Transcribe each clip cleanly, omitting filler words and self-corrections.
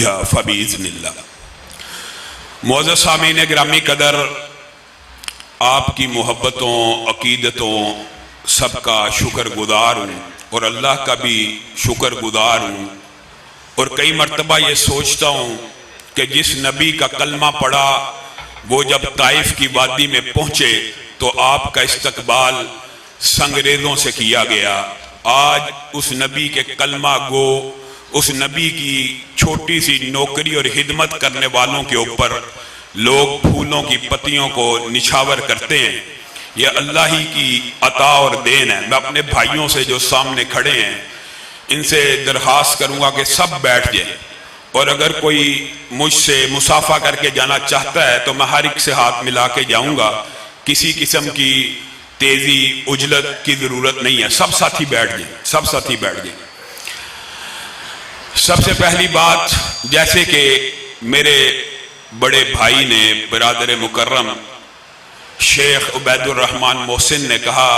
فبإذن اللہ۔ معزز سامعین گرامی قدر، آپ کی محبتوں، عقیدتوں سب کا شکر گزار ہوں اور اللہ کا بھی شکر گزار ہوں، اور کئی مرتبہ یہ سوچتا ہوں کہ جس نبی کا کلمہ پڑھا وہ جب طائف کی وادی میں پہنچے تو آپ کا استقبال سنگریزوں سے کیا گیا۔ آج اس نبی کے کلمہ گو، اس نبی کی چھوٹی سی نوکری اور خدمت کرنے والوں کے اوپر لوگ پھولوں کی پتیوں کو نچھاور کرتے ہیں۔ یہ اللہ ہی کی عطا اور دین ہے۔ میں اپنے بھائیوں سے جو سامنے کھڑے ہیں ان سے درخواست کروں گا کہ سب بیٹھ جائیں، اور اگر کوئی مجھ سے مصافحہ کر کے جانا چاہتا ہے تو میں ہر ایک سے ہاتھ ملا کے جاؤں گا۔ کسی قسم کی تیزی عجلت کی ضرورت نہیں ہے۔ سب ساتھی بیٹھ جائیں، سب ساتھی بیٹھ جائیں۔ سب سے پہلی بات، جیسے کہ میرے بڑے بھائی نے، برادر مکرم شیخ عبید الرحمن محسن نے کہا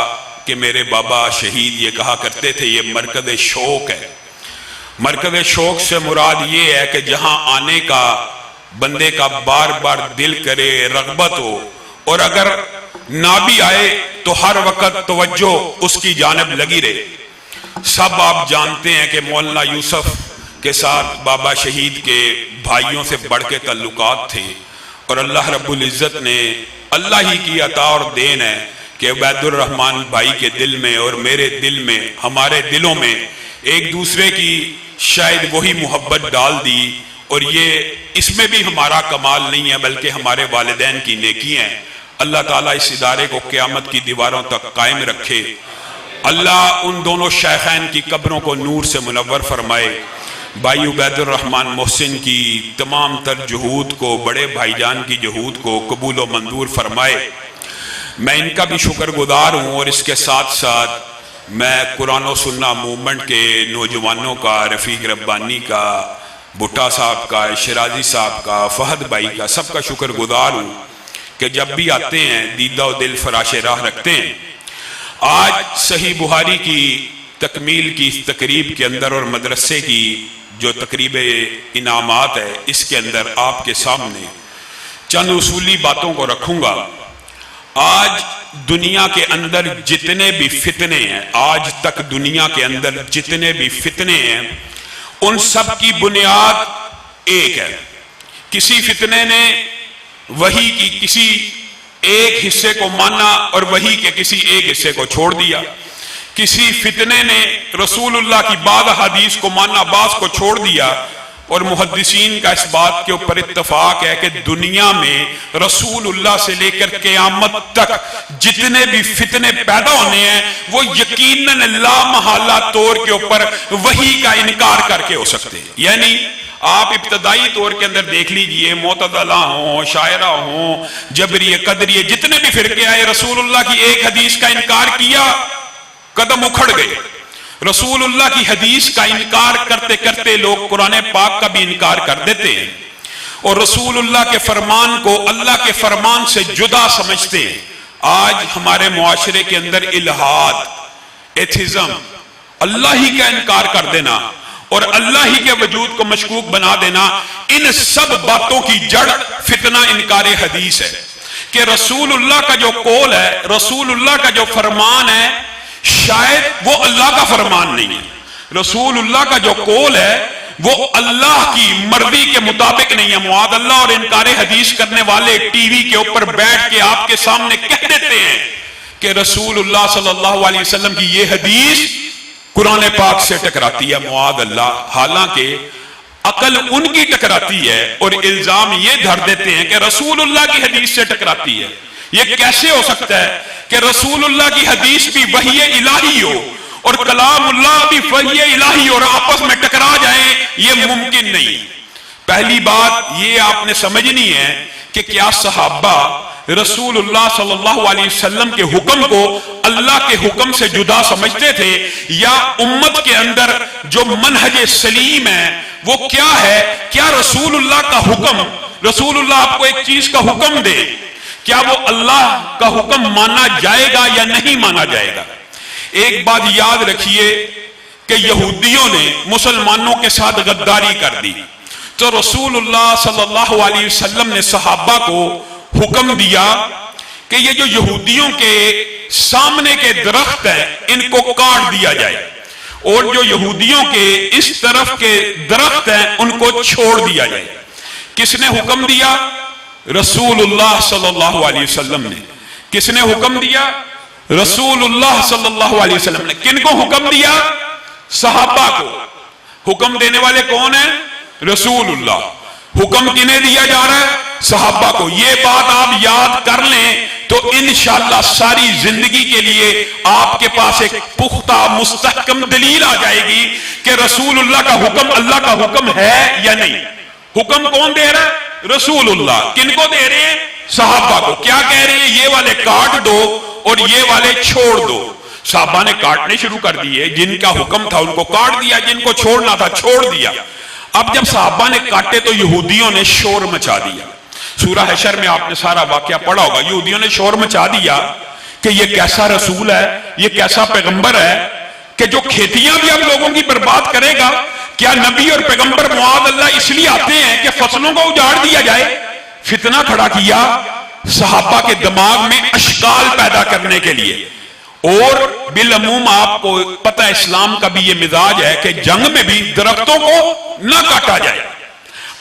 کہ میرے بابا شہید یہ کہا کرتے تھے یہ مرکز شوق ہے۔ مرکز شوق سے مراد یہ ہے کہ جہاں آنے کا بندے کا بار بار دل کرے، رغبت ہو، اور اگر نہ بھی آئے تو ہر وقت توجہ اس کی جانب لگی رہے۔ سب آپ جانتے ہیں کہ مولانا یوسف کے ساتھ بابا شہید کے بھائیوں سے بڑھ کے تعلقات تھے، اور اللہ رب العزت نے، اللہ ہی کی عطا اور دین ہے کہ عبید الرحمن بھائی کے دل میں اور میرے دل میں، ہمارے دلوں میں ایک دوسرے کی شاید وہی محبت ڈال دی، اور یہ اس میں بھی ہمارا کمال نہیں ہے بلکہ ہمارے والدین کی نیکی ہیں۔ اللہ تعالیٰ اس ادارے کو قیامت کی دیواروں تک قائم رکھے۔ اللہ ان دونوں شیخین کی قبروں کو نور سے منور فرمائے۔ بھائی عبید الرحمن محسن کی تمام تر جہود کو، بڑے بھائی جان کی جہود کو قبول و منظور فرمائے۔ میں ان کا بھی شکر گزار ہوں، اور اس کے ساتھ ساتھ میں قرآن و سنہ موومنٹ کے نوجوانوں کا، رفیق ربانی کا، بھٹا صاحب کا، شرازی صاحب کا، فہد بھائی کا، سب کا شکر گزار ہوں کہ جب بھی آتے ہیں دیدہ و دل فراش راہ رکھتے ہیں۔ آج صحیح بخاری کی تکمیل کی اس تقریب کے اندر اور مدرسے کی جو تقریب انعامات ہے، اس کے اندر آپ کے سامنے چند اصولی باتوں کو رکھوں گا۔ آج دنیا کے اندر جتنے بھی فتنے ہیں، آج تک دنیا کے اندر جتنے بھی فتنے ہیں، ان سب کی بنیاد ایک ہے۔ کسی فتنے نے وحی کی کسی ایک حصے کو مانا اور وحی کے کسی ایک حصے کو چھوڑ دیا۔ کسی فتنے نے رسول اللہ کی بعض حدیث کو مانا، بعض کو چھوڑ دیا، اور محدثین کا اس بات کے اوپر اتفاق ہے کہ دنیا میں رسول اللہ سے لے کر قیامت تک جتنے بھی فتنے پیدا ہونے ہیں وہ یقیناً لا محالہ طور کے اوپر وحی کا انکار کر کے ہو سکتے ہیں۔ یعنی آپ ابتدائی طور کے اندر دیکھ لیجئے، معتزلہ ہوں، شاعرہ ہوں، جبریہ، قدریہ، جتنے بھی فرقے آئے، رسول اللہ کی ایک حدیث کا انکار کیا، قدم اکھڑ گئے۔ رسول اللہ کی حدیث کا انکار کرتے کرتے لوگ قرآن پاک کا بھی انکار کر دیتے ہیں، اور رسول اللہ کے فرمان کو اللہ کے فرمان سے جدا سمجھتے ہیں۔ آج ہمارے معاشرے کے اندر الہاد، ایتھزم، اللہ ہی کا انکار کر دینا اور اللہ ہی کے وجود کو مشکوک بنا دینا، ان سب باتوں کی جڑ فتنہ انکار حدیث ہے کہ رسول اللہ کا جو قول ہے، رسول اللہ کا جو فرمان ہے، شاید وہ اللہ کا فرمان نہیں ہے۔ رسول اللہ کا جو قول ہے وہ اللہ کی مرضی کے مطابق نہیں ہے۔ معاذ اللہ، اور انکار حدیث کرنے والے ٹی وی کے اوپر بیٹھ کے آپ کے سامنے کہہ دیتے ہیں کہ رسول اللہ صلی اللہ علیہ وسلم کی یہ حدیث قرآن پاک سے ٹکراتی ہے۔ معاذ اللہ، حالانکہ عقل ان کی ٹکراتی ہے اور الزام یہ دھر دیتے ہیں کہ رسول اللہ کی حدیث سے ٹکراتی ہے۔ یہ کیسے ہو سکتا ہے کہ رسول اللہ کی حدیث بھی وحی الہی ہو اور کلام اللہ بھی وحی الہی اور آپس میں ٹکرا جائیں؟ یہ ممکن نہیں۔ پہلی بات یہ آپ نے سمجھنی ہے کہ کیا صحابہ رسول اللہ صلی اللہ علیہ وسلم کے حکم کو اللہ کے حکم سے جدا سمجھتے تھے، یا امت کے اندر جو منہج سلیم ہے وہ کیا ہے؟ کیا رسول اللہ کا حکم، رسول اللہ آپ کو ایک چیز کا حکم دے، کیا وہ اللہ کا حکم مانا جائے گا یا نہیں مانا جائے گا؟ ایک بات یاد رکھیے کہ یہودیوں نے مسلمانوں کے ساتھ غداری کر دی۔ تو رسول اللہ صلی اللہ علیہ وسلم نے صحابہ کو حکم دیا کہ یہ جو یہودیوں کے سامنے کے درخت ہیں ان کو کاٹ دیا جائے، اور جو یہودیوں کے اس طرف کے درخت ہیں ان کو چھوڑ دیا جائے۔ کس نے حکم دیا؟ رسول اللہ صلی اللہ علیہ وسلم نے۔ کس نے حکم دیا؟ رسول اللہ صلی اللہ علیہ وسلم نے۔ کن کو حکم دیا؟ صحابہ کو۔ حکم دینے والے کون ہیں؟ رسول اللہ۔ حکم کنہیں دیا جا رہا ہے؟ صحابہ کو۔ یہ بات آپ یاد کر لیں تو انشاءاللہ ساری زندگی کے لیے آپ کے پاس ایک پختہ مستحکم دلیل آ جائے گی کہ رسول اللہ کا حکم اللہ کا حکم ہے یا نہیں۔ حکم کون دے رہا ہے؟ رسول اللہ۔ کن کو دے رہے ہیں؟ صحابہ کو۔ کیا کہہ رہے ہیں؟ یہ والے کاٹ دو اور یہ والے چھوڑ دو۔ صحابہ نے کاٹنے شروع کر دیے، جن کا حکم تھا ان کو کاٹ دیا، جن کو چھوڑنا تھا چھوڑ دیا۔ اب جب صحابہ نے کاٹے تو یہودیوں نے شور مچا دیا۔ سورہ حشر میں آپ نے سارا واقعہ پڑھا ہوگا۔ یہودیوں نے شور مچا دیا کہ یہ کیسا رسول ہے، یہ کیسا پیغمبر ہے کہ جو کھیتیاں بھی اب لوگوں کی برباد کرے گا۔ کیا نبی اور پیغمبر معاذ اللہ اس لیے آتے ہیں کہ فصلوں کو اجاڑ دیا جائے؟ فتنہ کھڑا کیا صحابہ کے دماغ میں اشکال پیدا کرنے کے لیے۔ اور بالعموم آپ کو پتہ اسلام کا بھی یہ مزاج ہے کہ جنگ میں بھی درختوں کو نہ کاٹا جائے۔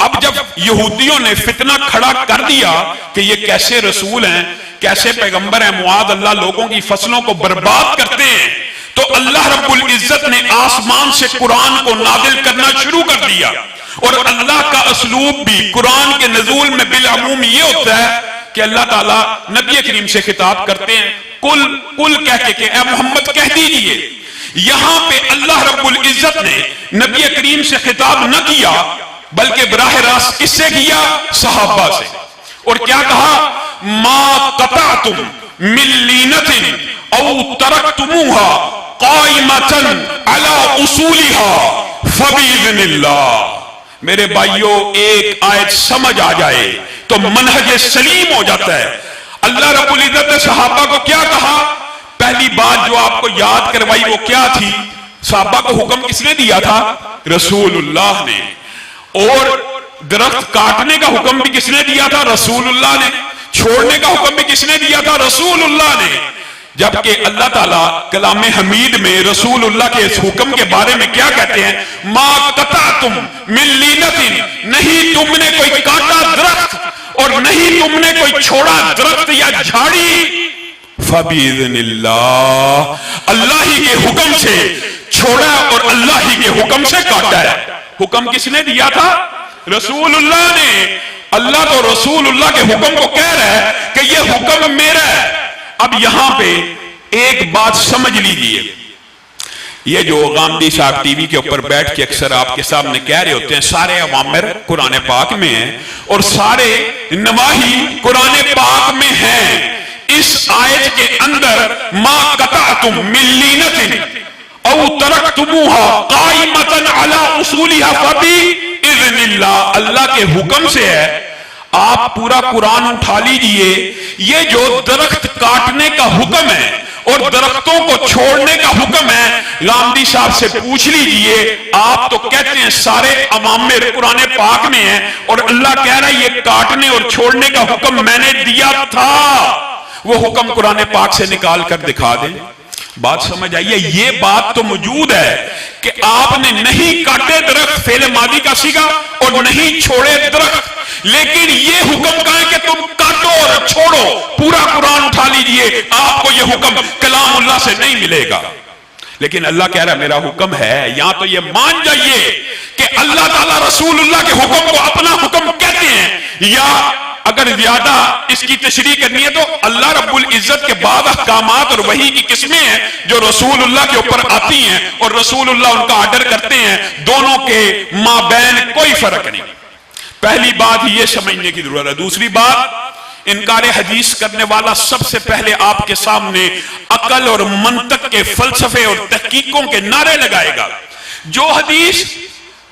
اب جب یہودیوں نے فتنہ کھڑا کر دیا کہ یہ کیسے رسول ہیں، کیسے پیغمبر ہیں، معاذ اللہ لوگوں کی فصلوں کو برباد کرتے ہیں، تو اللہ رب العزت نے آسمان سے قرآن کو نازل کرنا شروع کر دیا۔ اور اللہ کا اسلوب بھی قرآن کے نزول میں بالعموم یہ ہوتا ہے کہ اللہ تعالیٰ نبی کریم سے خطاب کرتے ہیں، کل کہہ کے اے محمد کہہ دیجئے۔ یہاں پہ اللہ رب العزت نے نبی کریم سے خطاب نہ کیا بلکہ براہ راست کس سے کیا؟ صحابہ سے۔ اور کیا کہا؟ ما قطعتم من لینۃ او ترکتموها قائمۃ علی اصولها فباذن اللہ۔ میرے بھائیوں ایک آیت سمجھ آ جائے تو منہج سلیم ہو جاتا ہے۔ اللہ رب العزت نے صحابہ کو کیا کہا؟ پہلی بات جو آپ کو یاد کروائی وہ کیا تھی؟ صحابہ کو حکم کس نے دیا تھا؟ رسول اللہ نے۔ اور درخت کاٹنے کا حکم بھی کس نے دیا تھا؟ رسول اللہ نے۔ چھوڑنے کا حکم بھی کس نے دیا تھا؟ رسول اللہ نے۔ جبکہ اللہ تعالیٰ کلام حمید میں رسول اللہ کے اس حکم کے بارے میں کیا کہتے ہیں؟ ما قطعتم من لینۃ، نہیں تم نے کوئی کاٹا درخت اور نہیں تم نے کوئی چھوڑا درخت یا جھاڑی، فباذن اللہ، اللہ ہی کے حکم سے چھوڑا اور اللہ ہی کے حکم سے کاٹا ہے۔ حکم کس نے دیا تھا؟ رسول اللہ نے۔ اللہ تو رسول اللہ کے حکم کو کہہ رہا ہے کہ یہ حکم میرا ہے۔ اب یہاں پہ ایک بات سمجھ لیجئے، یہ جو غامدی صاحب ٹی وی کے اوپر بیٹھ کے اکثر آپ کے سامنے کہہ رہے ہوتے ہیں سارے اوامر قرآن پاک میں ہیں اور سارے نواہی قرآن پاک میں ہیں، اس آیت کے اندر ما قطعتم من لینۃ او ترکتموها قائمۃ علی اصولها فباذن اللہ، اللہ کے حکم سے ہے۔ آپ پورا قرآن اٹھا لیجئے، یہ جو درخت کاٹنے کا حکم ہے اور درختوں کو چھوڑنے کا حکم ہے، غامدی صاحب سے پوچھ لیجئے، آپ تو کہتے ہیں سارے اوامر قرآن پاک میں ہیں اور اللہ کہہ رہا ہے یہ کاٹنے اور چھوڑنے کا حکم میں نے دیا تھا، وہ حکم قرآن پاک سے نکال کر دکھا دیں۔ بات سمجھ آئیے، یہ بات تو موجود ہے کہ آپ نے نہیں کاٹے درخت، فعل ماضی کا صیغہ، اور نہیں چھوڑے درخت، لیکن یہ حکم کہا ہے کہ تم کاٹو اور چھوڑو۔ پورا قرآن اٹھا لیجئے، آپ کو یہ حکم کلام اللہ سے نہیں ملے گا، لیکن اللہ کہہ رہا ہے میرا حکم ہے۔ یہاں تو یہ مان جائیے کہ اللہ تعالیٰ رسول اللہ کے حکم کو اپنا حکم کہتے ہیں، یا اگر زیادہ اس کی تشریح کرنی ہے تو اللہ رب العزت کے بعد احکامات اور وحی کی قسمیں ہیں جو رسول اللہ کے اوپر آتی ہیں اور رسول اللہ ان کا آرڈر کرتے ہیں، دونوں کے مابین کوئی فرق نہیں۔ پہلی بات یہ سمجھنے کی ضرورت ہے۔ دوسری بات، انکار حدیث کرنے والا سب سے پہلے آپ کے سامنے عقل اور منطق کے فلسفے اور تحقیقوں کے نعرے لگائے گا۔ جو حدیث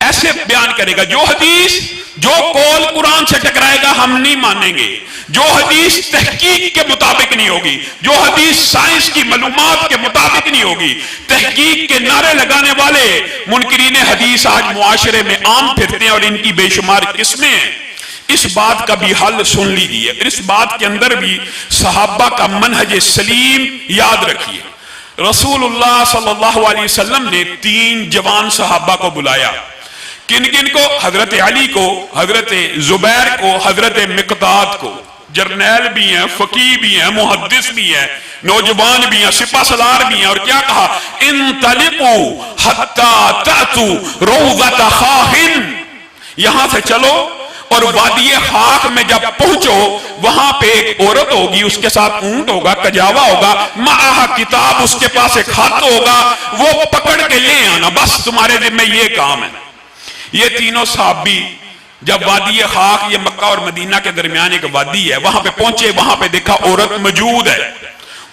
ایسے بیان کرے گا، جو حدیث جو قول قرآن سے ٹکرائے گا ہم نہیں مانیں گے، جو حدیث تحقیق کے مطابق نہیں ہوگی، جو حدیث سائنس کی معلومات کے مطابق نہیں ہوگی، تحقیق کے نعرے لگانے والے منکرین حدیث آج معاشرے میں عام پھرتے ہیں اور ان کی بے شمار قسمیں ہیں۔ اس بات کا بھی حل سن لیجیے، اس بات کے اندر بھی صحابہ کا منہج سلیم یاد رکھیے۔ رسول اللہ صلی اللہ علیہ وسلم نے 3 جوان صحابہ کو بلایا، کن کن کو؟ حضرت علی کو، حضرت زبیر کو، حضرت مقداد کو۔ جرنیل بھی ہیں، فقیہ بھی ہیں، محدث بھی ہیں، نوجوان بھی ہیں، سپہ سالار بھی ہیں، اور کیا کہا؟ انطلقوا حتی تأتوا روضۃ خاخ، یہاں سے چلو اور وادی خاک میں جب پہنچو وہاں پہ ایک عورت ہوگی، اس کے ساتھ اونٹ ہوگا، کجاوا ہوگا، معاہا کتاب، اس کے پاس ایک خط ہوگا، وہ پکڑ کے لے آنا، بس تمہارے ذمہ یہ کام ہے۔ یہ تینوں صحابی جب وادی خاک، یہ مکہ اور مدینہ کے درمیان ایک وادی ہے، وہاں پہ پہنچے، وہاں پہ دیکھا عورت موجود ہے۔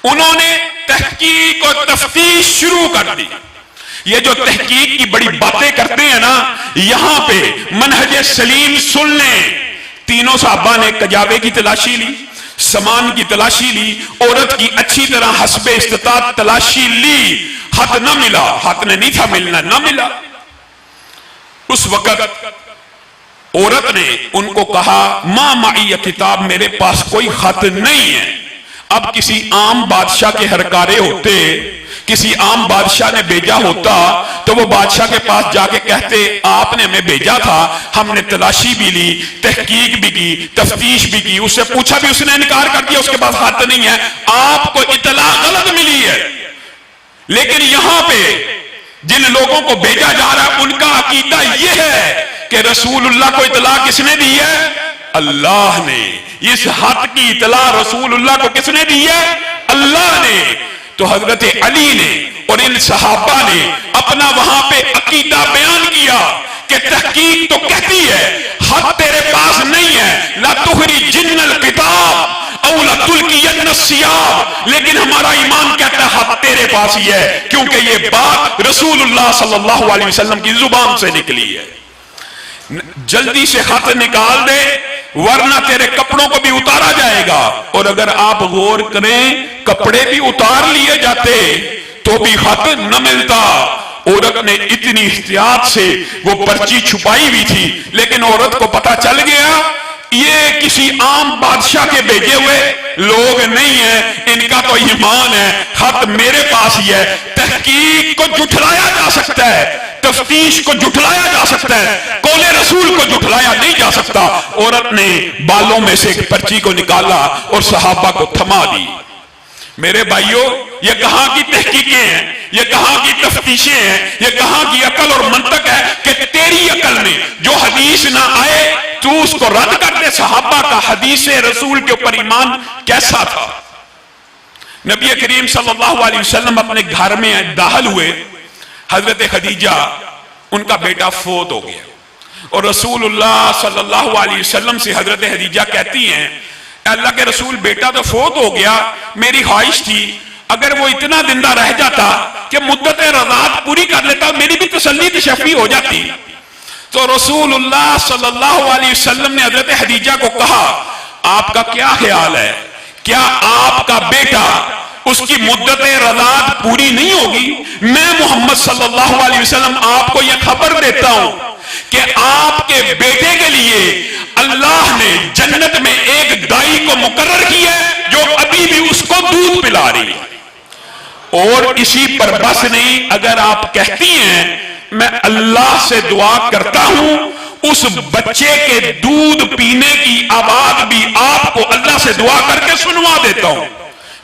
انہوں نے تحقیق اور تفتیش شروع کر دی۔ یہ جو تحقیق کی بڑی باتیں کرتے ہیں نا، یہاں پہ منہج سلیم سن لیں۔ تینوں صحابہ نے کجاوے کی تلاشی لی، سامان کی تلاشی لی، عورت کی اچھی طرح حسب استطاعت تلاشی لی، ہاتھ نہ ملا، ہاتھ نے نہیں تھا ملنا، نہ ملا۔ اس وقت عورت نے ان کو کہا ما معی کتاب، میرے پاس کوئی خط نہیں ہے۔ اب کسی عام بادشاہ کے ہرکارے ہوتے، کسی عام بادشاہ نے بھیجا ہوتا تو وہ بادشاہ کے پاس جا کے کہتے آپ نے ہمیں بھیجا تھا، ہم نے تلاشی بھی لی، تحقیق بھی کی، تفتیش بھی کی، اس سے پوچھا بھی، اس نے انکار کر دیا، اس کے پاس خط نہیں ہے، آپ کو اطلاع غلط ملی ہے۔ لیکن یہاں پہ جن لوگوں کو بھیجا جا رہا ہے ان کا عقیدہ یہ ہے کہ رسول اللہ کو اطلاع کس نے دی ہے؟ اللہ نے۔ اس حق کی اطلاع رسول اللہ کو کس نے دی ہے؟ اللہ نے۔ تو حضرت علی نے اور ان صحابہ نے اپنا وہاں پہ عقیدہ بیان کیا کہ تحقیق تو کہتی ہے حق تیرے پاس نہیں ہے، لا تخرجن الکتاب او لا تلقین الثیاب، لیکن ہمارا ایمان کہتا ہے حق تیرے پاس ہی ہے، کیونکہ یہ بات رسول اللہ صلی اللہ علیہ وسلم کی زبان سے نکلی ہے۔ جلدی سے خط نکال دے ورنہ تیرے کپڑوں کو بھی اتارا جائے گا۔ اور اگر آپ غور کریں کپڑے بھی اتار لیے جاتے تو بھی خط نہ ملتا۔ عورت نے اتنی احتیاط سے وہ پرچی چھپائی ہوئی تھی، لیکن عورت کو پتا چل گیا یہ کسی عام بادشاہ کے بھیجے ہوئے لوگ نہیں ہیں، ان کا تو ایمان ہے، خط میرے پاس ہی ہے۔ تحقیق کو جھٹلایا جا سکتا ہے، تفتیش کو جھٹلایا جا سکتا ہے، قول رسول کو جھٹلایا نہیں جا سکتا۔ عورت نے بالوں میں سے ایک پرچی کو نکالا اور صحابہ کو تھما دی۔ میرے بھائیوں، یہ کہاں کی تحقیقیں ہیں، یہ کہاں کی تفتیشیں ہیں، یہ کہاں کی عقل اور منطق ہے کہ تیری عقل میں جو حدیث نہ آئے تو اس کو رد کر دے۔ صحابہ کا حدیث رسول کے اوپر ایمان کیسا تھا؟ نبی کریم صلی اللہ علیہ وسلم اپنے گھر میں داخل ہوئے، حضرت خدیجہ ان کا بیٹا فوت ہو گیا، اور رسول اللہ صلی اللہ علیہ وسلم سے حضرت خدیجہ کہتی ہیں اللہ کے رسول بیٹا تو فوت ہو گیا، میری خواہش تھی اگر وہ اتنا زندہ رہ جاتا کہ مدت رضاعت پوری کر لیتا، میری بھی تسلی تشفی ہو جاتی۔ تو رسول اللہ صلی اللہ علیہ وسلم نے حضرت خدیجہ کو کہا آپ کا کیا خیال ہے، کیا آپ کا بیٹا اس کی مدت رضاعت پوری نہیں ہوگی؟ میں محمد صلی اللہ علیہ وسلم آپ کو یہ خبر دیتا ہوں کہ آپ کے بیٹے کے لیے اللہ نے جنت میں ایک دائی کو مقرر کیا ہے جو ابھی بھی اس کو دودھ پلا رہی ہے۔ اور اسی پر بس نہیں، اگر آپ کہتی ہیں میں اللہ سے دعا کرتا ہوں اس بچے کے دودھ پینے کی آواز بھی آپ کو اللہ سے دعا کر کے سنوا دیتا ہوں۔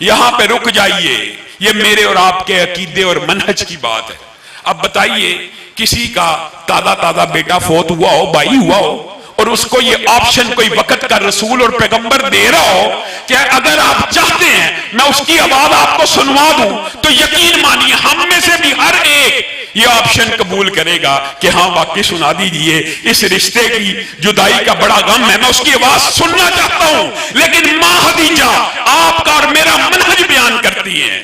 یہاں پہ رک جائیے، یہ میرے اور آپ کے عقیدے اور منہج کی بات ہے۔ اب بتائیے کسی کا تازہ بیٹا فوت ہوا ہو، بھائی ہوا ہو، اور اس کو یہ آپشن کوئی وقت کا رسول اور پیغمبر دے رہا ہو کہ اگر آپ چاہتے ہیں میں اس کی آواز آپ کو سنوا دوں، تو یقین مانیے ہم میں سے بھی ہر ایک یہ آپشن قبول کرے گا کہ ہاں واقعی سنا دیجئے، اس رشتے کی جدائی کا بڑا غم ہے، میں اس کی آواز سننا چاہتا ہوں۔ لیکن ماں خدیجہ آپ کا اور میرا منہج بیان کرتی ہیں،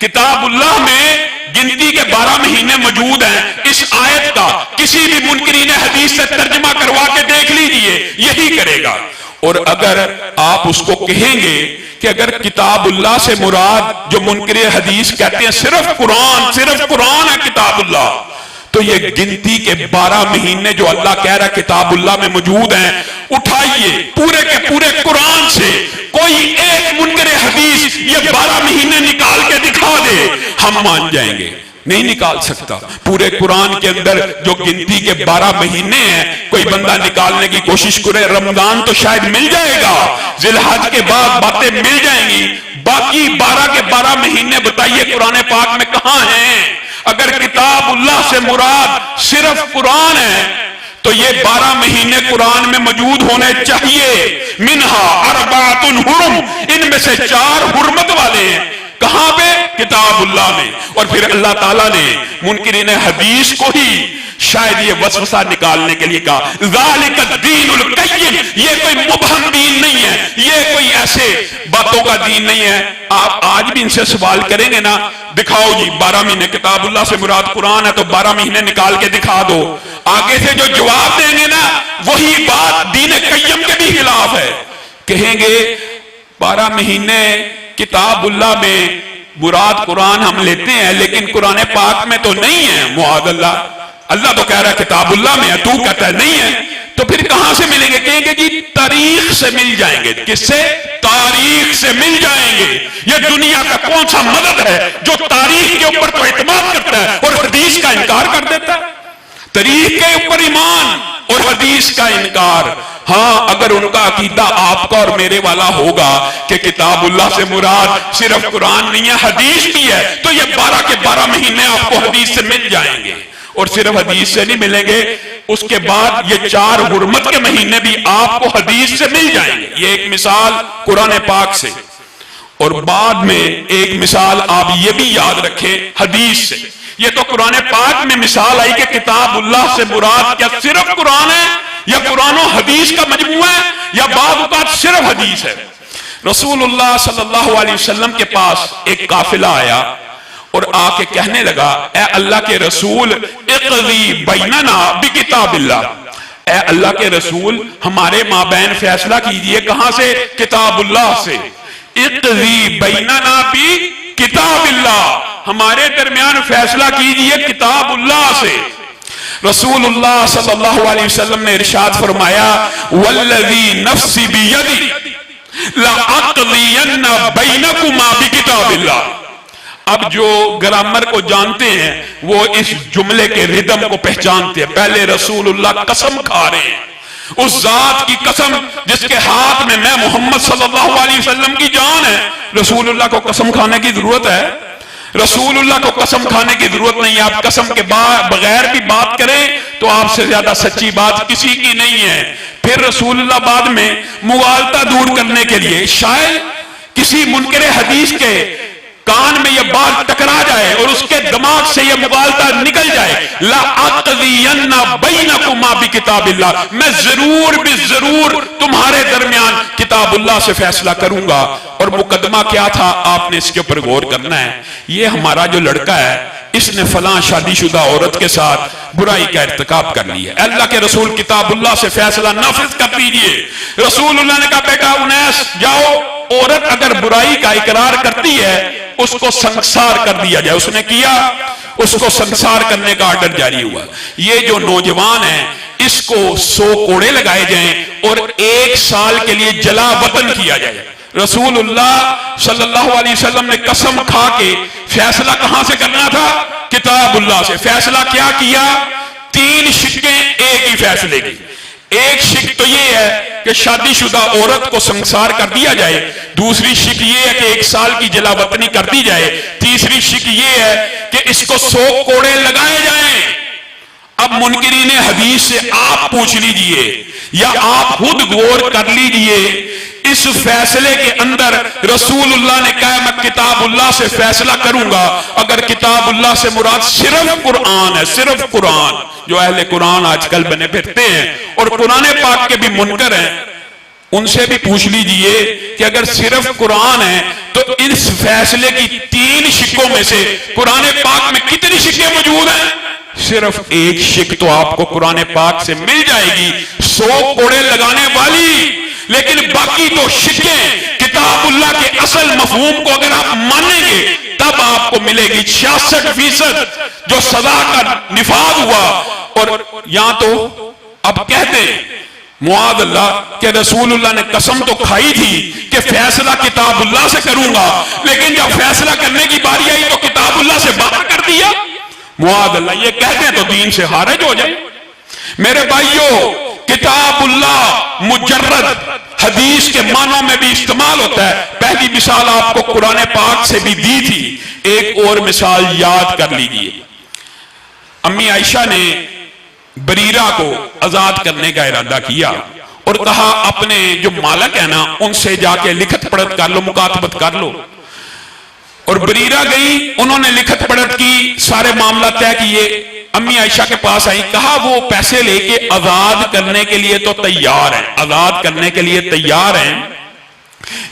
کتاب اللہ میں گنتی کے 12 مہینے موجود ہیں. اس آیت کا کسی بھی منکرین حدیث سے ترجمہ کروا کے دیکھ لیجئے، یہی کرے گا. اور اگر آپ اس کو کہیں گے کہ اگر کتاب اللہ سے مراد جو منکر حدیث کہتے ہیں صرف قرآن ہے کتاب اللہ، تو یہ گنتی کے 12 مہینے جو اللہ کہہ رہا ہے کتاب اللہ میں موجود ہیں، اٹھائیے پورے کے پورے قرآن سے کوئی ایک منکر حدیث یہ 12 مہینے نکال کے دکھا دے، ہم مان جائیں گے. نہیں نکال سکتا. پورے قرآن کے اندر جو گنتی کے 12 مہینے ہیں، کوئی بندہ نکالنے کی کوشش کرے، رمضان تو شاید مل جائے گا، ذی الحج کے بعد باتیں مل جائیں گی، باقی 12 کے 12 مہینے بتائیے قرآن پاک میں کہاں ہیں؟ اگر کتاب اللہ سے مراد صرف قرآن ہے تو یہ 12 مہینے قرآن میں موجود ہونے چاہیے. منہا اربعۃ حرم، ان میں سے 4 حرمت والے ہیں. کہاں پہ؟ کتاب اللہ میں. اور پھر اللہ تعالیٰ نے منکرین حدیث کو ہی شاید یہ وسوسہ نکالنے کے لیے کہا ذالک الدین القیم، یہ کوئی مبہم دین نہیں ہے، یہ کوئی ایسے باتوں کا دین نہیں ہے. آپ آج بھی ان سے سوال کریں گے نا، دکھاؤ جی 12 مہینے کتاب اللہ سے مراد قرآن ہے تو 12 مہینے نکال کے دکھا دو. آگے سے جو جواب دیں گے نا وہی بات دین قیم کے بھی خلاف ہے. کہیں گے 12 مہینے کتاب اللہ میں مراد قرآن ہم لیتے ہیں لیکن قرآن پاک میں تو نہیں ہے. معاذ اللہ، اللہ تو کہہ رہا ہے کتاب اللہ میں ہے، تو کہتا ہے نہیں ہے. تو پھر کہاں سے ملیں گے؟ کہیں گے جی تاریخ سے مل جائیں گے. کس سے؟ تاریخ سے مل جائیں گے. یہ دنیا کا کون سا مدد ہے جو تاریخ کے اوپر تو اعتماد کرتا ہے اور حدیث کا انکار کر دیتا ہے؟ تاریخ کے اوپر ایمان اور حدیث کا انکار. ہاں اگر ان کا عقیدہ آپ کا اور میرے والا ہوگا کہ کتاب اللہ سے مراد صرف قرآن نہیں ہے حدیث بھی ہے، تو یہ 12 کے 12 مہینے آپ کو حدیث سے مل جائیں گے. اور صرف حدیث سے نہیں ملیں گے، اس کے بعد یہ 4 حرمت کے مہینے بھی آپ کو حدیث سے مل جائیں گے. یہ ایک مثال قرآن پاک سے. اور بعد میں ایک مثال آپ یہ بھی یاد رکھیں حدیث سے. یہ تو قرآن پاک میں مثال آئی کہ کتاب اللہ سے مراد کیا صرف قرآن ہے یا قرآن و حدیث کا مجموعہ ہے یا بعض اوقات صرف حدیث ہے. رسول اللہ صلی اللہ علیہ وسلم کے پاس ایک قافلہ آیا اور آ کے کہنے لگا اے اللہ کے رسول اقضی بیننا بکتاب اللہ، اے اللہ کے رسول ہمارے مابین فیصلہ کیجئے. کہاں سے؟ کتاب اللہ سے. اقضی بیننا بکتاب اللہ، ہمارے درمیان فیصلہ کیجئے کتاب اللہ سے. رسول اللہ صلی اللہ علیہ وسلم نے ارشاد فرمایا والذی نفسی بیدی لأقضین بینکما بکتاب اللہ. اب جو گرامر کو جانتے ہیں وہ اس جملے کے ردم کو پہچانتے ہیں. پہلے رسول اللہ قسم کھا رہے ہیں، اس ذات کی قسم جس کے ہاتھ میں محمد صلی اللہ علیہ وسلم کی جان ہے. رسول اللہ کو قسم کھانے کی ضرورت ہے؟ رسول اللہ کو قسم کھانے کی ضرورت نہیں ہے. آپ قسم کے بغیر بھی بات کریں تو آپ سے زیادہ سچی بات کسی کی نہیں ہے. پھر رسول اللہ بعد میں مغالطہ دور کرنے کے لیے شاید کسی منکر حدیث کے کان میں یہ بات ٹکرا جائے اور اس کے دماغ سے یہ مغالطہ نکل جائے لَأَقْضِيَنَّ بَيْنَكُمَا بِكِتَابِ اللَّهِ، میں ضرور بھی ضرور تمہارے درمیان کتاب اللہ سے فیصلہ کروں گا. اور مقدمہ کیا تھا آپ نے اس کے اوپر غور کرنا ہے. یہ ہمارا جو لڑکا ہے اس نے فلاں شادی شدہ عورت کے ساتھ برائی کا ارتکاب کر لی ہے. اللہ کے رسول کتاب اللہ سے فیصلہ نافذ کر دیجئے. رسول اللہ نے کہا بیٹا انیس جاؤ، عورت اگر برائی کا اقرار کرتی ہے اس کو سنگسار کر دیا جائے. اس نے کیا، اس کو سنگسار کرنے کا آرڈر جاری ہوا. یہ جو نوجوان ہے اس کو 100 کوڑے لگائے جائیں اور 1 سال کے لیے جلا وطن کیا جائے. رسول اللہ صلی اللہ علیہ وسلم نے قسم کھا کے فیصلہ کہاں سے کرنا تھا؟ کتاب اللہ سے. فیصلہ کیا کیا؟ 3 شقیں ایک ہی فیصلے کی. ایک شق تو یہ ہے کہ شادی شدہ عورت کو سنگسار کر دیا جائے. دوسری شق یہ ہے کہ 1 سال کی جلا وطنی کر دی جائے. تیسری شق یہ ہے کہ اس کو 100 کوڑے لگائے جائیں. اب منکرین حدیث سے آپ پوچھ لیجئے یا آپ خود غور کر لیجئے اس فیصلے کے اندر رسول اللہ نے کہا میں کتاب اللہ سے فیصلہ کروں گا. اگر کتاب اللہ سے مراد صرف قرآن ہے، صرف قرآن، جو اہل قرآن آج کل بنے پھرتے ہیں اور قرآن پاک کے بھی منکر ہیں، ان سے بھی پوچھ لیجئے کہ اگر صرف قرآن ہے تو اس فیصلے کی 3 شکوں میں سے قرآن پاک میں کتنی شکیں موجود ہیں؟ صرف ایک شک تو آپ کو قرآن پاک سے مل جائے گی 100 کوڑے لگانے والی، لیکن باقی تو شکیں کتاب اللہ کے اصل مفہوم کو اگر آپ مانیں گے تب آپ کو ملے گی 66% جو سزا کا نفاذ ہوا۔ اور یہاں تو اب کہتے ہیں معاذ اللہ کہ رسول اللہ نے قسم تو کھائی تھی کہ فیصلہ کتاب اللہ سے کروں گا، لیکن جب فیصلہ کرنے کی باری آئی تو کتاب اللہ سے باہر کر دیا۔ معاذ اللہ، یہ کہتے ہیں تو دین سے خارج ہو جائے۔ میرے بھائیوں، کتاب اللہ مجرد حدیث کے معنوں میں بھی استعمال ہوتا ہے۔ پہلی مثال آپ کو قرآن پاک سے بھی دی تھی، ایک اور مثال یاد کر لیجئے۔ امی عائشہ نے بریرہ کو آزاد کرنے کا ارادہ کیا اور کہا اپنے جو مالک ہے نا ان سے جا کے لکھت پڑھت کر لو، مکاتبت کر لو۔ اور بریرہ گئی، انہوں نے لکھت پڑھت کی، سارے معاملہ طے کیے، امی عائشہ کے پاس آئی، کہا وہ پیسے لے کے آزاد کرنے کے لیے تو تیار ہیں، آزاد کرنے کے لیے تیار ہیں،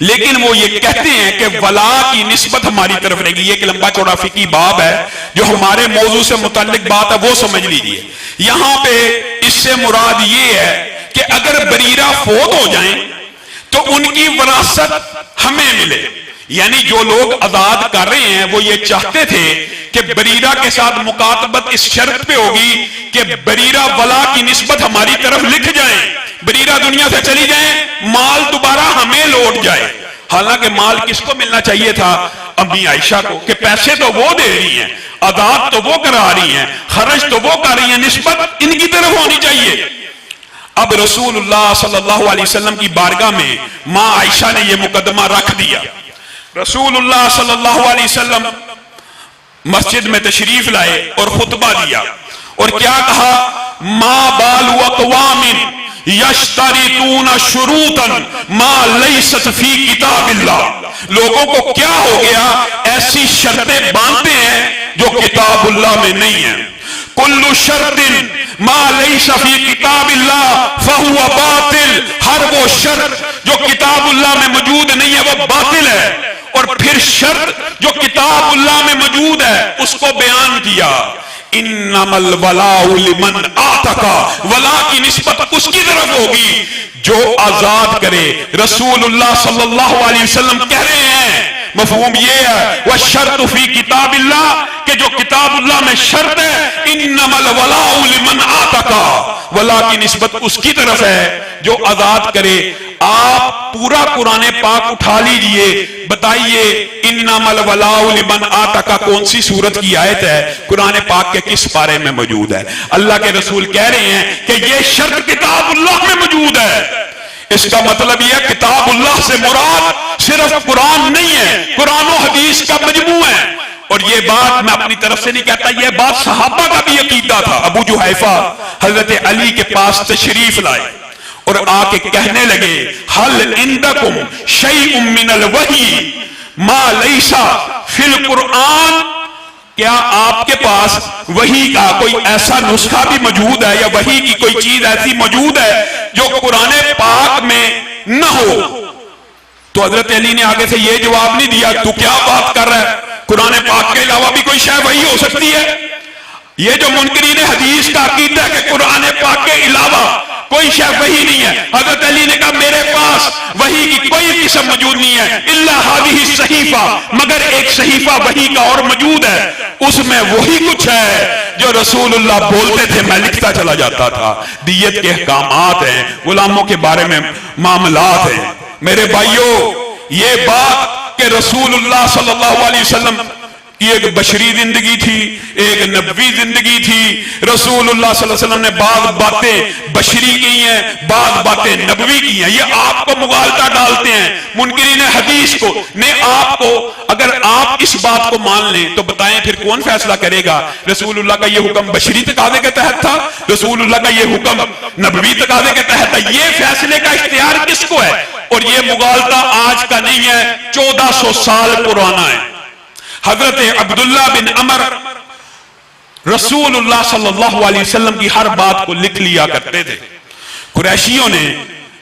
لیکن وہ یہ کہتے ہیں کہ ولا کی نسبت ہماری طرف رہے گی۔ یہ ایک لمبا چوڑا فقہی باب ہے، جو ہمارے موضوع سے متعلق بات ہے وہ سمجھ لیجئے۔ یہاں پہ اس سے مراد یہ ہے کہ اگر بریرہ فوت ہو جائیں تو ان کی وراثت ہمیں ملے، یعنی جو لوگ آزاد کر رہے ہیں وہ یہ چاہتے تھے کہ بریرہ کے ساتھ مکاتبت اس شرط پہ ہوگی کہ بریرہ ولا کی نسبت ہماری طرف لکھ جائیں، بریرہ دنیا سے چلی جائیں، مال دوبارہ ہمیں لوٹ جائے۔ حالانکہ مال کس کو ملنا چاہیے تھا؟ امی عائشہ کو، کہ پیسے تو وہ دے رہی ہیں، آزاد تو وہ کرا رہی ہیں، خرچ تو وہ کر رہی ہیں، نسبت ان کی طرف ہونی چاہیے۔ اب رسول اللہ صلی اللہ علیہ وسلم کی بارگاہ میں ماں عائشہ نے یہ مقدمہ رکھ دیا۔ رسول اللہ صلی اللہ علیہ وسلم مسجد میں تشریف لائے اور خطبہ دیا، اور کیا کہا؟ ما بال اقوام یشترطون شروطا ما لیست فی کتاب اللہ، لوگوں کو کیا ہو گیا ایسی شرطیں باندھتے ہیں جو کتاب اللہ میں نہیں ہیں۔ کل شرط ما لیس فی کتاب اللہ فہو باطل، ہر وہ شرط جو کتاب اللہ میں موجود نہیں ہے وہ باطل ہے۔ اور پھر شرط جو کتاب اللہ میں موجود ہے اس کو بیان کیا، انما الولاء لمن اعتق، ولا کی نسبت اس کی طرف ہوگی جو آزاد کرے۔ رسول اللہ صلی اللہ علیہ وسلم کہہ رہے ہیں مفہوم یہ ہے والشرط فی کتاب اللہ، کہ جو کتاب اللہ میں شرط ہے انما الولاء لمن اعتق، ولا کی نسبت اس کی طرف ہے جو آزاد کرے۔ آپ پورا قرآن پاک اٹھا لیجئے، بتائیے انما الولاء لمن اعتق کون سی سورت کی آیت ہے؟ قرآن پاک کے کس پارے میں موجود ہے؟ اللہ کے رسول کہہ رہے ہیں کہ یہ شرط کتاب اللہ میں موجود ہے۔ اس کا مطلب یہ کتاب اللہ سے مراد صرف قرآن نہیں ہے، قرآن و حدیث کا مجموع ہے۔ اور یہ بات میں اپنی طرف سے نہیں کہتا، یہ بات صحابہ کا بھی عقیدہ تھا۔ ابو جحیفہ حضرت علی کے پاس تشریف لائے اور آ کے کہنے لگے حل عندکم شیء من الوحی ما لیس فی القرآن، کیا آپ کے پاس وحی کا کوئی ایسا نسخہ بھی موجود ہے یا وحی کی کوئی چیز ایسی موجود ہے جو قرآن پاک میں نہ ہو؟ تو حضرت علی نے آگے سے یہ جواب نہیں دیا تو کیا بات کر رہا ہے، قرآن پاک کے علاوہ بھی کوئی شے وحی ہو سکتی ہے؟ یہ جو منکرین حدیث کا عقیدہ ہے کہ قرآن پاک کے علاوہ کوئی شے وحی نہیں ہے، حضرت علی نے کہا میرے پاس وحی کی کوئی قسم موجود نہیں ہے الا ہذہ الصحیفہ، مگر ایک صحیفہ وحی کا اور موجود ہے، اس میں وہی کچھ ہے جو رسول اللہ بولتے تھے میں لکھتا چلا جاتا تھا۔ دیت کے احکامات ہیں، غلاموں کے بارے میں معاملات ہیں۔ میرے بھائیوں، یہ بات کہ رسول اللہ صلی اللہ علیہ وسلم کی ایک بشری زندگی تھی، ایک نبوی زندگی تھی۔ رسول اللہ صلی اللہ علیہ وسلم نے بعض باتیں بشری کی ہیں، بعض باتیں نبوی کی ہیں، یہ آپ کو مغالطہ ڈالتے ہیں منکرین حدیث کو نے آپ کو۔ اگر آپ اس بات کو مان لیں تو بتائیں پھر کون فیصلہ کرے گا؟ رسول اللہ کا یہ حکم بشری تقاضے کے تحت تھا، رسول اللہ کا یہ حکم نبوی تقاضے کے تحت تھا، یہ فیصلے کا اختیار کس کو ہے؟ اور یہ مغالطہ آج کا نہیں ہے، 1400 سال پرانا ہے۔ حضرت عبداللہ بن عمر رسول اللہ صلی اللہ علیہ وسلم کی ہر بات کو لکھ لیا کرتے تھے۔ قریشیوں نے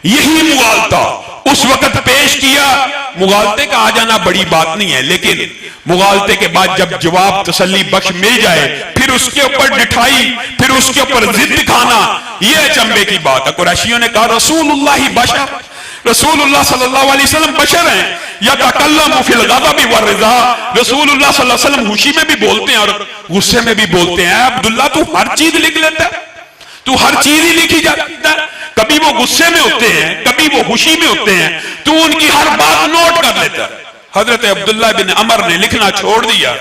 یہی مغالطہ اس وقت پیش کیا. مغالطے کا آ جانا بڑی بات نہیں ہے، لیکن مغالطے کے بعد جب جواب تسلی بخش مل جائے پھر اس کے اوپر ڈٹھائی، پھر اس کے اوپر ضد کھانا، یہ اچنبے کی بات ہے. قریشیوں نے کہا رسول اللہ بشر، رسول اللہ صلی اللہ علیہ وسلم بشر ہیں. یتکلم فی الغضب والرضا، رسول اللہ صلی اللہ علیہ وسلم خوشی میں بھی بولتے ہیں اور غصے میں بھی بولتے ہیں. عبداللہ تو ہر چیز لکھ لیتا ہے، تو ہر چیز ہی لکھی جاتا ہے. کبھی وہ غصے میں ہوتے ہیں، کبھی وہ خوشی میں ہوتے ہیں، تو ان کی ہر بات نوٹ کر لیتا ہے. حضرت عبداللہ بن عمر نے لکھنا چھوڑ دیا.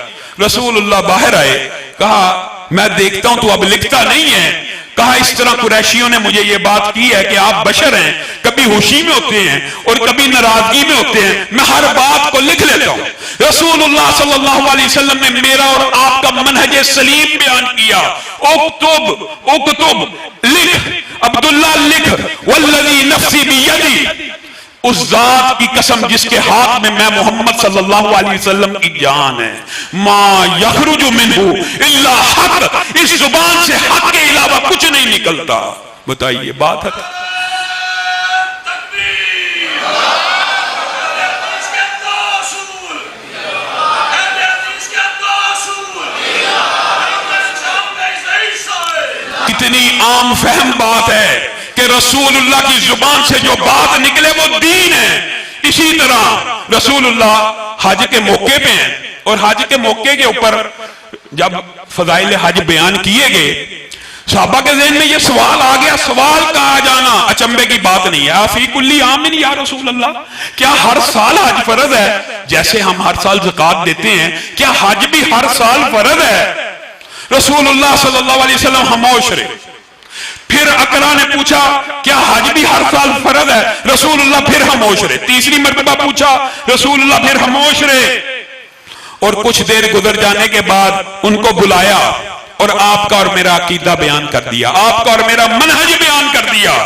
رسول اللہ باہر آئے، کہا میں دیکھتا ہوں تو اب لکھتا نہیں ہے. کہا اس طرح قریشیوں نے مجھے یہ بات کی ہے کہ آپ بشر ہیں، کبھی خوشی میں ہوتے ہیں اور کبھی ناراضگی میں ہوتے ہیں، میں ہر بات کو لکھ لیتا ہوں. رسول اللہ صلی اللہ علیہ وسلم نے میرا اور آپ کا منہج سلیم بیان کیا. اکتب اکتب، لکھ عبداللہ لکھ، والذی نفسی بیدی، اس ذات کی قسم جس کے ہاتھ میں محمد صلی اللہ علیہ وسلم کی جان ہے، ما یخرج منہ الا حق، اس زبان سے حق کے علاوہ کچھ نہیں نکلتا. بتائیے بات ہے. کتنی عام فہم بات ہے کہ رسول اللہ کی زبان سے جو بات نکلے وہ دین ہے. اسی طرح رسول اللہ حج کے موقع پہ ہیں اور حج کے موقع کے اوپر جب فضائل حج بیان کیے گئے، صحابہ کے ذہن میں یہ سوال آ گیا. سوال کا آ جانا اچنبے کی بات نہیں ہے. فی کل عام یا رسول اللہ، کیا ہر سال حج فرض ہے؟ جیسے ہم ہر سال زکوٰۃ دیتے ہیں، کیا حج بھی ہر سال فرض ہے؟ رسول اللہ صلی اللہ علیہ وسلم خاموش رہے. پھر اقرا نے پوچھا کیا حج بھی ہر سال فرض ہے؟ رسول اللہ پھر خاموش رہے. تیسری مرتبہ پوچھا، رسول اللہ پھر خاموش رہے. اور کچھ دیر گزر جانے کے بعد ان کو بلایا اور آپ کا اور میرا عقیدہ بیان کر دیا، آپ کا اور میرا منہج بیان کر دیا.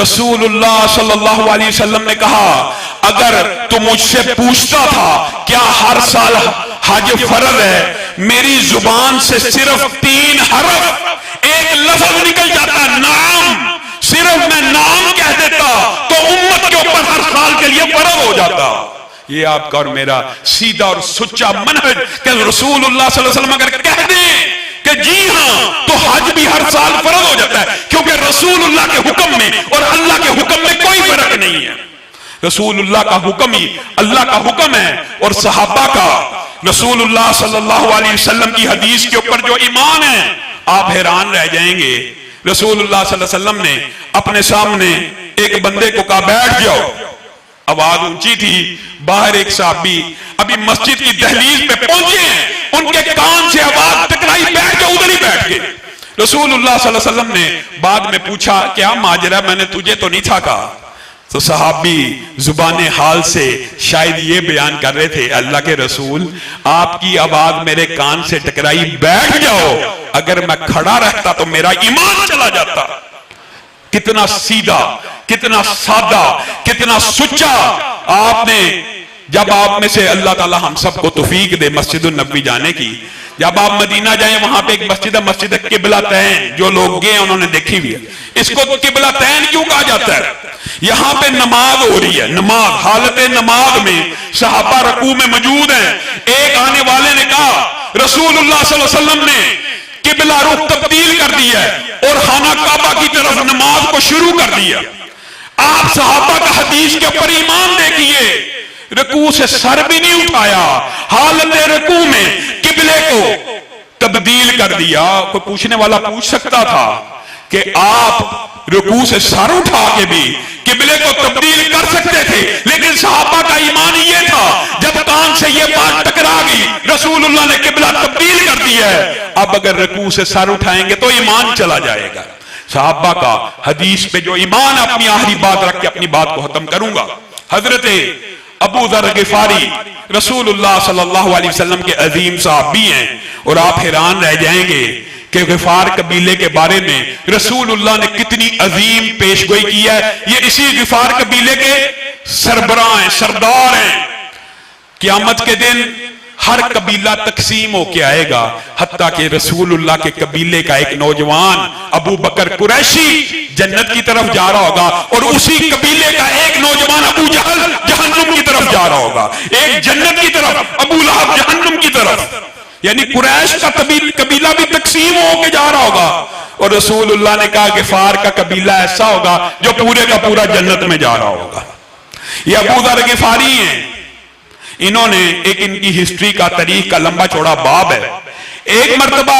رسول اللہ صلی اللہ علیہ وسلم نے کہا اگر تو مجھ سے پوچھتا تھا کیا ہر سال حج فرض ہے، میری زبان سے صرف 3 حرف، ایک لفظ نکل جاتا نام، صرف میں نام کہہ دیتا تو امت کے اوپر ہر سال کے لیے فرض ہو جاتا. یہ آپ کا اور میرا سیدھا اور سچا منہج کہ رسول اللہ صلی اللہ علیہ وسلم اگر کہہ دیں کہ جی ہاں تو حج بھی ہر سال فرض ہو جاتا ہے، کیونکہ رسول اللہ کے حکم میں اور اللہ کے حکم میں کوئی فرق نہیں ہے. رسول اللہ کا حکم ہی اللہ کا حکم ہے، اور صحابہ کا رسول اللہ صلی اللہ علیہ وسلم کی حدیث کے اوپر جو ایمان ہے، آپ حیران رہ جائیں گے. رسول اللہ صلی اللہ علیہ وسلم نے اپنے سامنے ایک بندے کو کہا بیٹھ جاؤ. آواز اونچی تھی، باہر ایک صحابی ابھی مسجد کی دہلیز پہ پہنچے ہیں، ان کے کان سے آواز ٹکرائی، بیٹھ جاؤ. ادھر ہی بیٹھ گئے. رسول اللہ صلی اللہ علیہ وسلم نے بعد میں پوچھا کیا ماجرا، میں نے تجھے تو نہیں تھا کہا. تو صحابی زبان حال سے شاید یہ بیان کر رہے تھے اللہ کے رسول آپ کی آواز میرے کان سے ٹکرائی، بیٹھ جاؤ. اگر میں کھڑا رہتا تو میرا ایمان چلا جاتا. کتنا سیدھا، کتنا سادہ، کتنا سچا. آپ نے جب آپ میں سے اللہ تعالی ہم سب کو توفیق دے مسجد النبوی جانے کی، جب آپ مدینہ جائیں وہاں پہ ایک مسجد ہے، مسجد قبلہ تین، جو لوگ گئے انہوں نے دیکھی ہوئی ہے. اس کو قبلہ تین کیوں کہا جاتا ہے؟ یہاں پہ نماز ہو رہی ہے، نماز، حالت نماز میں صحابہ رکوع میں موجود ہیں. ایک آنے والے نے کہا رسول اللہ صلی اللہ علیہ وسلم نے قبلہ رخ تبدیل کر دیا ہے اور خانہ کعبہ کی طرف نماز کو شروع کر دیا. آپ صحابہ کا حدیث کے اوپر ایمان دیکھیے، رکوع سے سر بھی نہیں اٹھایا، حالت رکوع میں قبلے کو تبدیل کر دیا. کوئی پوچھنے والا پوچھ سکتا تھا کہ آپ رکوع سے سر اٹھا کے بھی قبلے کو تبدیل کر سکتے تھے، لیکن صحابہ کا ایمان یہ تھا جب کان سے یہ بات ٹکرا گئی رسول اللہ نے قبلہ تبدیل کر دیا ہے، اب اگر رکوع سے سر اٹھائیں گے تو ایمان چلا جائے گا. صحابہ کا حدیث پہ جو ایمان، اپنی آخری بات رکھ کے اپنی بات کو ختم کروں گا. حضرت ابو ذر غفاری رسول اللہ صلی اللہ علیہ وسلم کے عظیم صحابی ہیں، اور آپ حیران رہ جائیں گے کہ غفار قبیلے کے بارے میں رسول اللہ نے کتنی عظیم پیش گوئی کی ہے. یہ اسی غفار قبیلے کے سربراہ ہیں، سردار ہیں. قیامت کے دن ہر قبیلہ تقسیم ہو کے آئے گا، حتیٰ کہ رسول اللہ کے قبیلے کا ایک نوجوان ابو بکر قریشی جنت کی طرف جا رہا ہوگا اور اسی قبیلے کا ایک نوجوان ابو جہل جہنم کی طرف جا رہا ہوگا، ایک جنت کی طرف، ابو لہب جہنم کی طرف، یعنی قریش کا قبیلہ بھی تقسیم ہو کے جا رہا ہوگا، اور رسول اللہ نے کہا غفار کا قبیلہ ایسا ہوگا جو پورے کا پورا جنت میں جا رہا ہوگا۔ یہ ابو ذر غفاری ہیں، انہوں نے ایک ان کی ہسٹری کا تاریخ کا لمبا چوڑا باب ہے۔ ایک مرتبہ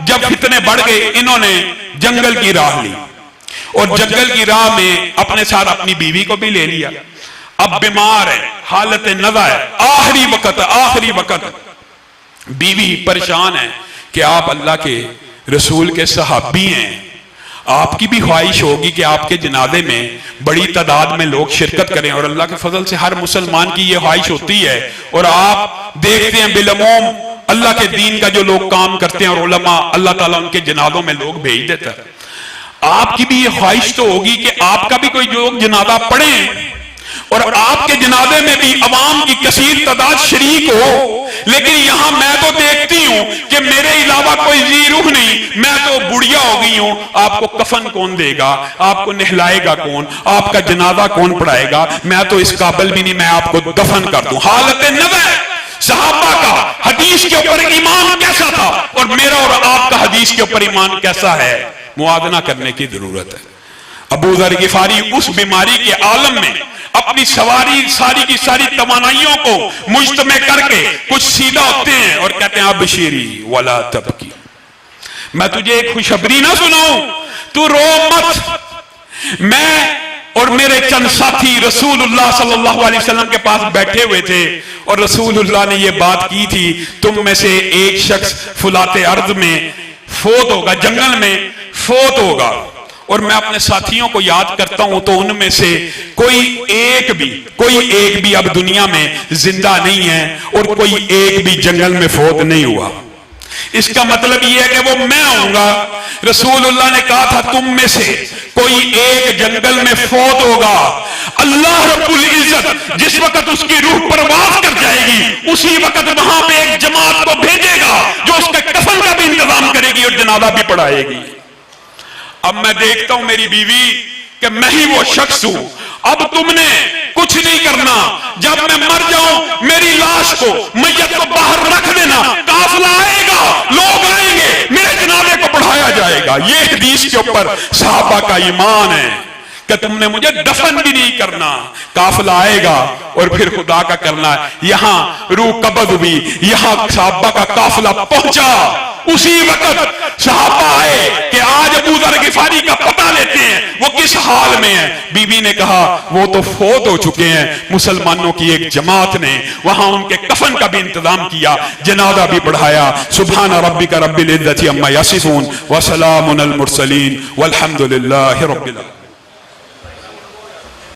جب فتنے بڑھ گئے انہوں نے جنگل کی راہ لی، اور جنگل کی راہ میں اپنے ساتھ اپنی بیوی کو بھی لے لیا، اب بیمار ہے، حالت نزع ہے، آخری وقت بیوی پریشان ہے کہ آپ اللہ کے رسول کے صحابی ہیں، آپ کی بھی خواہش ہوگی کہ آپ کے جنازے میں بڑی تعداد میں لوگ شرکت کریں، اور اللہ کے فضل سے ہر مسلمان کی یہ خواہش ہوتی ہے، اور آپ دیکھتے ہیں بالعموم اللہ کے دین کا جو لوگ کام کرتے ہیں اور علماء، اللہ تعالیٰ ان کے جنازوں میں لوگ بھیج دیتا ہے۔ آپ کی بھی یہ خواہش تو ہوگی کہ آپ کا بھی کوئی لوگ جنازہ پڑھیں اور آپ کے جنازے میں بھی عوام کی کثیر تعداد شریک ہو، لیکن یہاں میں تو دیکھتی ہوں کہ میرے علاوہ کوئی ذی روح نہیں، میں تو بڑھیا ہو گئی ہوں، آپ کو کفن کون دے گا، آپ کو نہلائے گا کون، آپ کا جنازہ کون پڑھائے گا، میں تو اس قابل بھی نہیں، میں آپ کو دفن کر دوں۔ حالت نزع صحابہ کا حدیث کے اوپر ایمان کیسا تھا اور میرا اور آپ کا حدیث کے اوپر ایمان کیسا ہے، موازنہ کرنے کی ضرورت ہے۔ ابو ذر غفاری اس بیماری کے عالم میں اپنی ساری کی ساری توانائیوں کو مجتمع کر کے کچھ سیدھا ہوتے ہیں اور کہتے ہیں ابشری ولا تبکی، میں تجھے ایک خوشخبری نہ سناؤں، تو رو مت۔ میں اور میرے چند ساتھی رسول اللہ صلی اللہ علیہ وسلم کے پاس بیٹھے ہوئے تھے، اور رسول اللہ نے یہ بات کی تھی تم میں سے ایک شخص فلات ارض میں فوت ہوگا، جنگل میں فوت ہوگا، اور میں اپنے ساتھیوں کو یاد کرتا ہوں تو ان میں سے کوئی ایک بھی اب دنیا میں زندہ نہیں ہے، اور کوئی ایک بھی جنگل میں فوت نہیں ہوا۔ اس کا مطلب یہ ہے کہ وہ میں ہوں گا۔ رسول اللہ نے کہا تھا تم میں سے کوئی ایک جنگل میں فوت ہوگا، اللہ رب العزت جس وقت اس کی روح پرواز کر جائے گی اسی وقت وہاں پہ ایک جماعت کو بھیجے گا جو اس کے کفن کا بھی انتظام کرے گی اور جنازہ بھی پڑھائے گی۔ اب میں دیکھتا ہوں میری بیوی کہ میں ہی وہ شخص ہوں، اب تم نے کچھ نہیں کرنا، جب میں مر جاؤں میری لاش کو میت کو باہر رکھ دینا، قافلہ آئے گا، لوگ آئیں گے، میرے جنازے کو پڑھایا جائے گا۔ یہ حدیث کے اوپر صحابہ کا ایمان ہے کہ تم نے مجھے دفن بھی نہیں کرنا، قافلہ آئے گا اور پھر خدا کا کرنا ہے۔ یہاں روح قبض ہوئی، یہاں صحابہ کا قافلہ پہنچا، اسی وقت صحابہ آئے کہ آج ابو ذر غفاری کا پتہ لیتے ہیں وہ کس حال میں ہے۔ بی بی نے کہا وہ تو فوت ہو چکے ہیں، مسلمانوں کی ایک جماعت نے وہاں ان کے کفن کا بھی انتظام کیا، جنازہ بھی پڑھایا۔ سبحان ربک رب العزت عما یصفون وسلام علی المرسلین والحمد للہ رب العالمین۔